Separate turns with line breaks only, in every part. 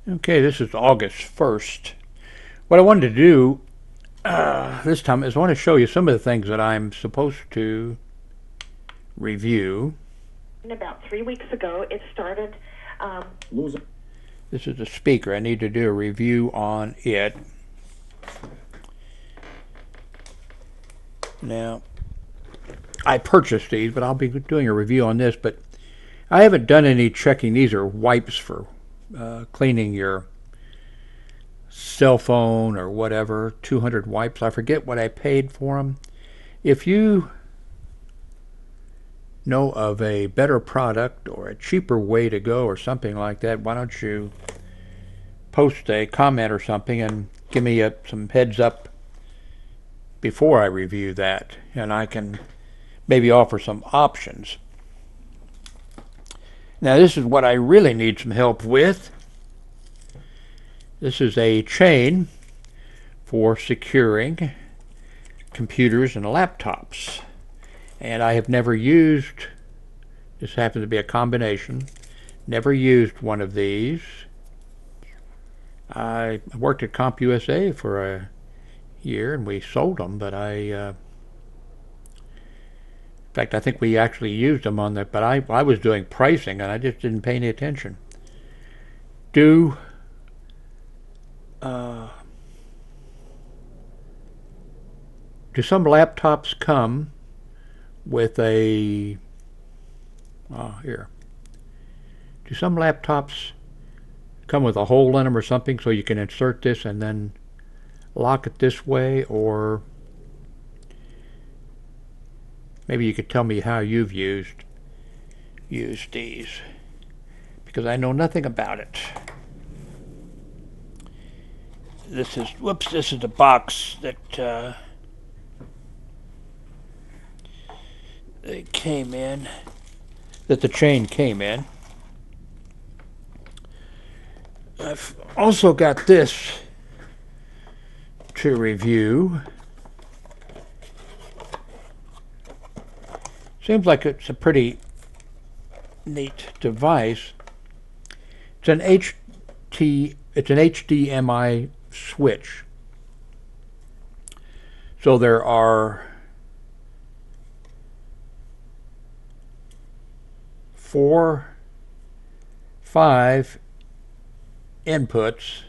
Okay, this is August 1st. What I wanted to do this time is I want to show you some of the things that I'm supposed to review.
About 3 weeks ago, it started losing.
This is a speaker. I need to do a review on it. Now, I purchased these, but I'll be doing a review on this. But I haven't done any checking. These are wipes for cleaning your cell phone or whatever. 200 wipes. I forget what I paid for them. If you know of a better product or a cheaper way to go or something like that, why don't you post a comment or something and give me some heads up before I review that, and I can maybe offer some options. Now, this is what I really need some help with. This is a chain for securing computers and laptops. And I have never used, this happens to be a combination, never used one of these. I worked at CompUSA for a year and we sold them, but in fact, I think we actually used them on that, but I was doing pricing and I just didn't pay any attention. Do do some laptops come with a here? Do some laptops come with a hole in them or something so you can insert this and then lock it this way? Or maybe you could tell me how you've used these, because I know nothing about it. This is the box that it came in, that the chain came in. I've also got this to review. Seems like it's a pretty neat device. It's an HDMI switch. So there are 5 inputs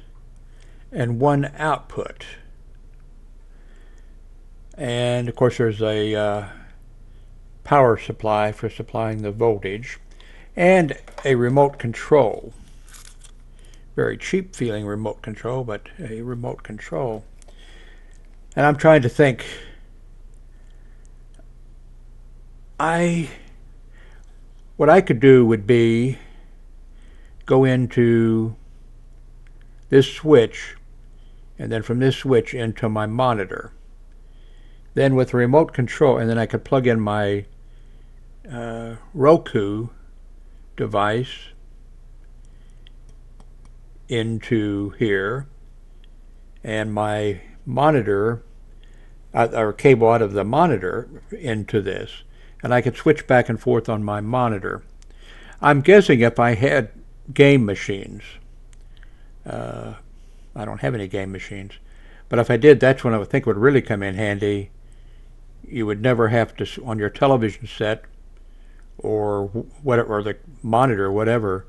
and 1 output. And of course there's a power supply for supplying the voltage and a remote control. Very cheap feeling remote control, but a remote control. And I'm trying to think, what I could do would be go into this switch and then from this switch into my monitor. Then with the remote control, and then I could plug in my Roku device into here and my monitor or cable out of the monitor into this, and I could switch back and forth on my monitor. I'm guessing if I had game machines, I don't have any game machines, but if I did, that's when I would think would really come in handy. You would never have to, on your television set or whatever, or the monitor, whatever,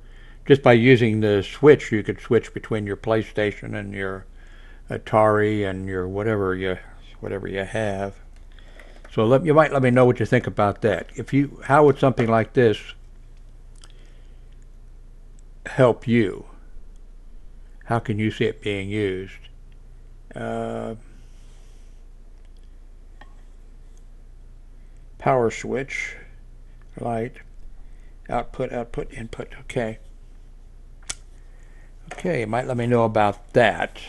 just by using the switch, you could switch between your PlayStation and your Atari and your whatever you have. So you might let me know what you think about that. How would something like this help you? How can you see it being used? Power switch, light, output, input. Okay. Okay, you might let me know about that.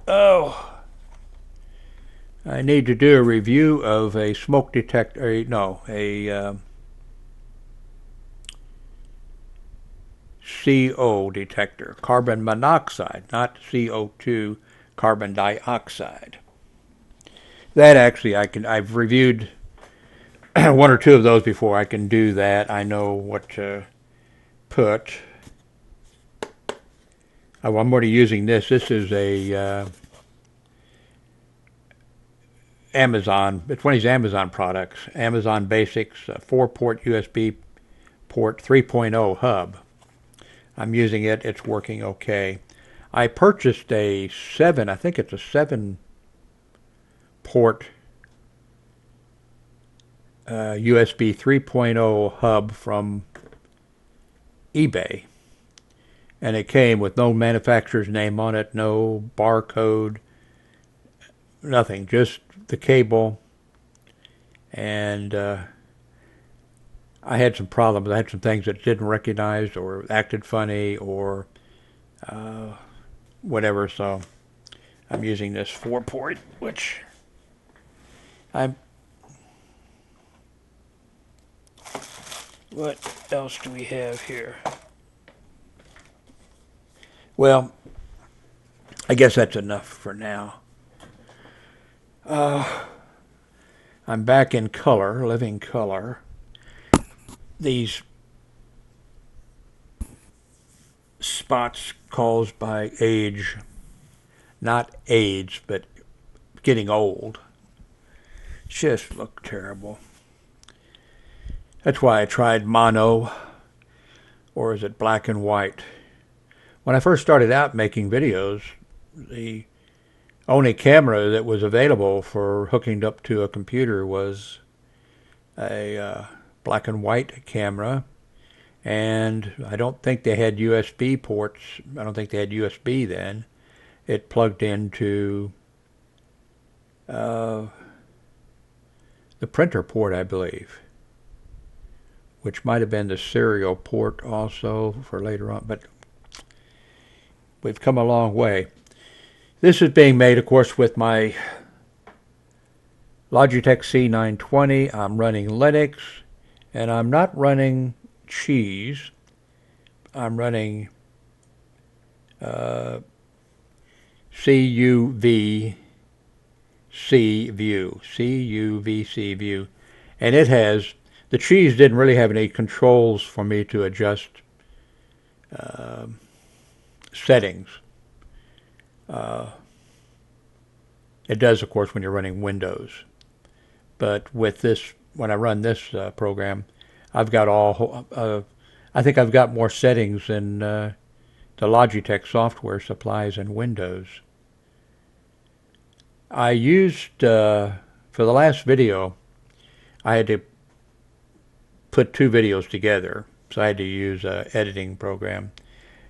Oh, I need to do a review of a smoke detector. No, a CO detector, carbon monoxide, not CO2, carbon dioxide. That actually I've reviewed 1 or 2 of those before. I can do that. I know what put, I'm already using this. This is a Amazon, it's one of these Amazon products, Amazon Basics, 4-port USB port 3.0 hub. I'm using it. It's working okay. I purchased a 7, I think it's a 7-port USB 3.0 hub from eBay. And it came with no manufacturer's name on it, no barcode, nothing, just the cable. And I had some problems. I had some things that didn't recognize or acted funny or whatever. So I'm using this 4-port, which I'm. What else do we have here? Well, I guess that's enough for now. I'm back in color, living color. These spots caused by age, not age, but getting old, just look terrible. That's why I tried mono, or is it black and white? When I first started out making videos, the only camera that was available for hooking up to a computer was a black and white camera, and I don't think they had USB ports. I don't think they had USB then. It plugged into the printer port, I believe, which might have been the serial port also for later on, but we've come a long way. This is being made, of course, with my Logitech C920. I'm running Linux, and I'm not running Cheese. I'm running CUVC View, CUVC View, and it has, the Cheese didn't really have any controls for me to adjust settings. It does, of course, when you're running Windows. But with this, when I run this program, I've got all, I think I've got more settings than the Logitech software supplies in Windows. I used, for the last video, I had to put 2 videos together, so I had to use an editing program.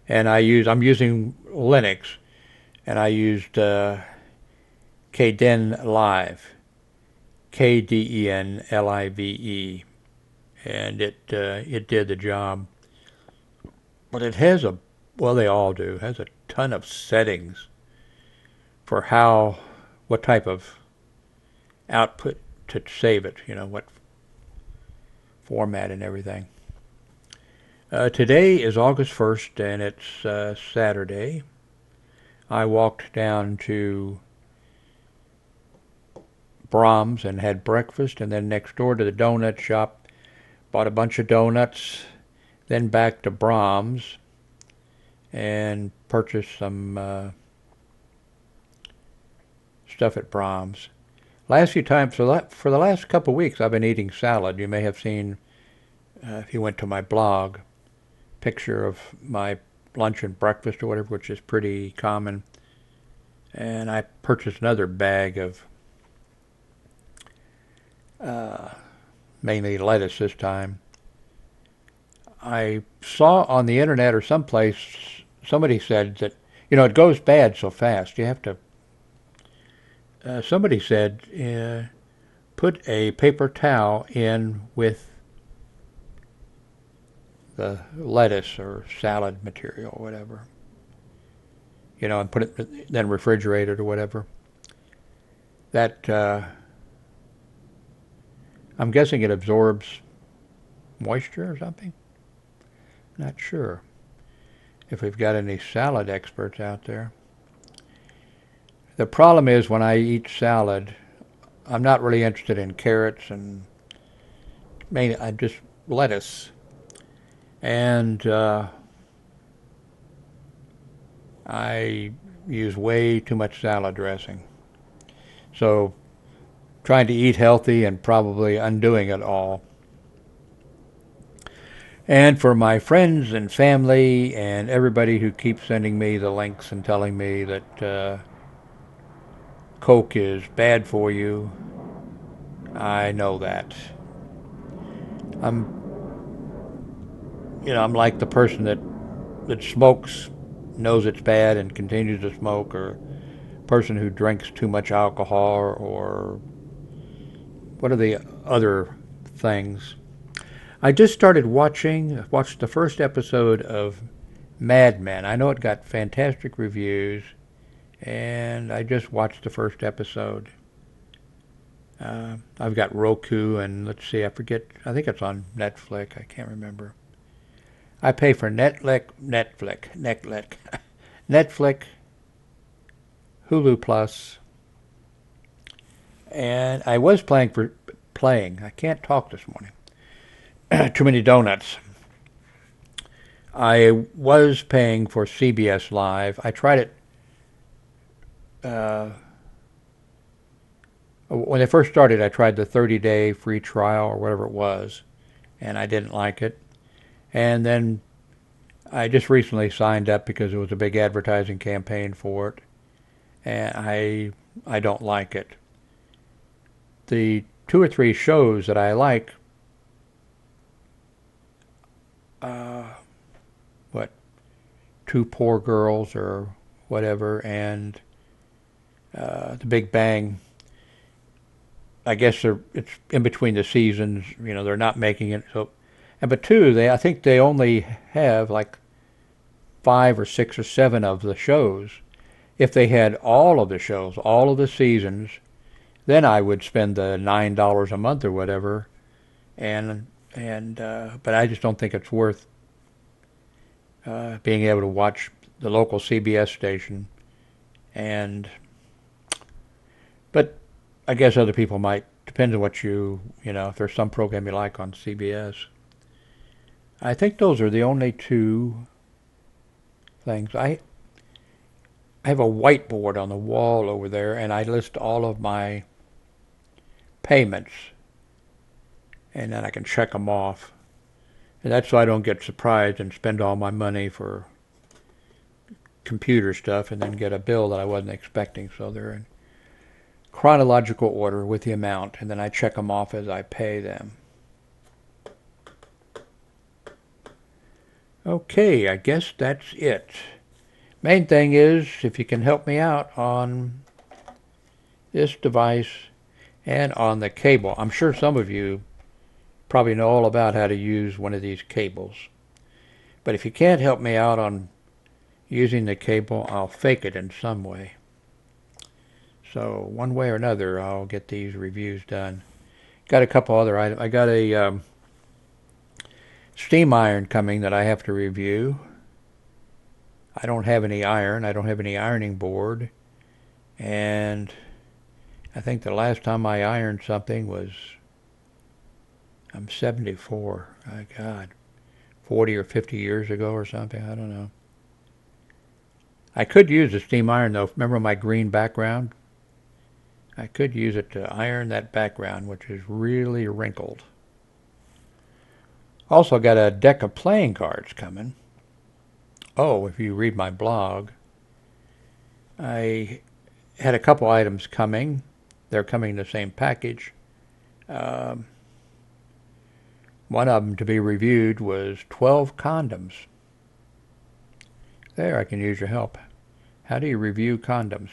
And I'm using Linux, and I used Kden Live, KDENLIVE, and it did the job. But it has well, they all do, has a ton of settings for what type of output to save it, what format and everything. Today is August 1st, and it's Saturday. I walked down to Brahms and had breakfast, and then next door to the donut shop, bought a bunch of donuts, then back to Brahms and purchased some stuff at Brahms. Last few times, for the last couple of weeks, I've been eating salad. You may have seen, if you went to my blog, picture of my lunch and breakfast or whatever, which is pretty common. And I purchased another bag of mainly lettuce this time. I saw on the internet or someplace, somebody said that, it goes bad so fast. You have to, somebody said, put a paper towel in with the lettuce or salad material or whatever, and put it, then refrigerate it or whatever. That, I'm guessing it absorbs moisture or something. Not sure if we've got any salad experts out there. The problem is when I eat salad, I'm not really interested in carrots and mainly I just lettuce. and I use way too much salad dressing. So trying to eat healthy and probably undoing it all. And for my friends and family and everybody who keeps sending me the links and telling me that Coke is bad for you, I know that. I'm, I'm like the person that smokes, knows it's bad and continues to smoke, or person who drinks too much alcohol, or what are the other things? I just started watched the first episode of Mad Men. I know it got fantastic reviews, and I just watched the first episode. I've got Roku, and let's see, I forget. I think it's on Netflix. I can't remember. I pay for Netflix, Hulu Plus, and I was playing. I can't talk this morning. Too many donuts. I was paying for CBS Live. I tried it uh, when they first started. I tried the 30-day free trial or whatever it was, and I didn't like it. And then I just recently signed up because there was a big advertising campaign for it, and I don't like it. The two or three shows that I like, uh, what, Two Poor Girls or whatever, and The Big Bang. I guess it's in between the seasons. They're not making it so. And but two, I think they only have like 5 or 6 or 7 of the shows. If they had all of the shows, all of the seasons, then I would spend the $9 a month or whatever. And but I just don't think it's worth being able to watch the local CBS station. And but I guess other people might. Depends on what if there's some program you like on CBS. I think those are the only two things. I have a whiteboard on the wall over there, and I list all of my payments, and then I can check them off. And that's so I don't get surprised and spend all my money for computer stuff and then get a bill that I wasn't expecting. So they're in chronological order with the amount, and then I check them off as I pay them. Okay, I guess that's it. Main thing is if you can help me out on this device and on the cable. I'm sure some of you probably know all about how to use one of these cables. But if you can't help me out on using the cable, I'll fake it in some way. So one way or another, I'll get these reviews done. Got a couple other items. I got a steam iron coming that I have to review. I don't have any iron. I don't have any ironing board. And I think the last time I ironed something was, I'm 74. My God, 40 or 50 years ago or something. I don't know. I could use a steam iron though. Remember my green background? I could use it to iron that background, which is really wrinkled. Also got a deck of playing cards coming. Oh, if you read my blog, I had a couple items coming. They're coming in the same package. Um, One of them to be reviewed was 12 condoms. There, I can use your help. How do you review condoms?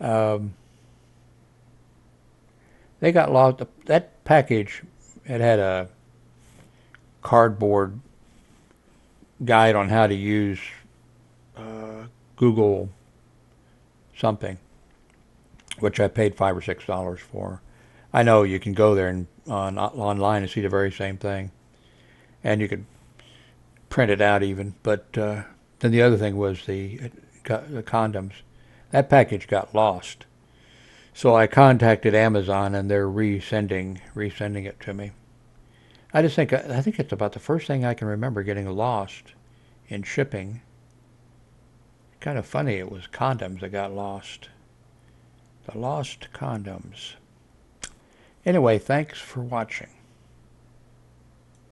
Um, they got lost. That package, it had a cardboard guide on how to use Google something, which I paid $5 or $6 for. I know you can go there and online and see the very same thing, and you could print it out even. But then the other thing was the condoms. That package got lost, so I contacted Amazon, and they're resending it to me. I think it's about the first thing I can remember getting lost in shipping. Kind of funny it was condoms that got lost. The lost condoms. Anyway, thanks for watching.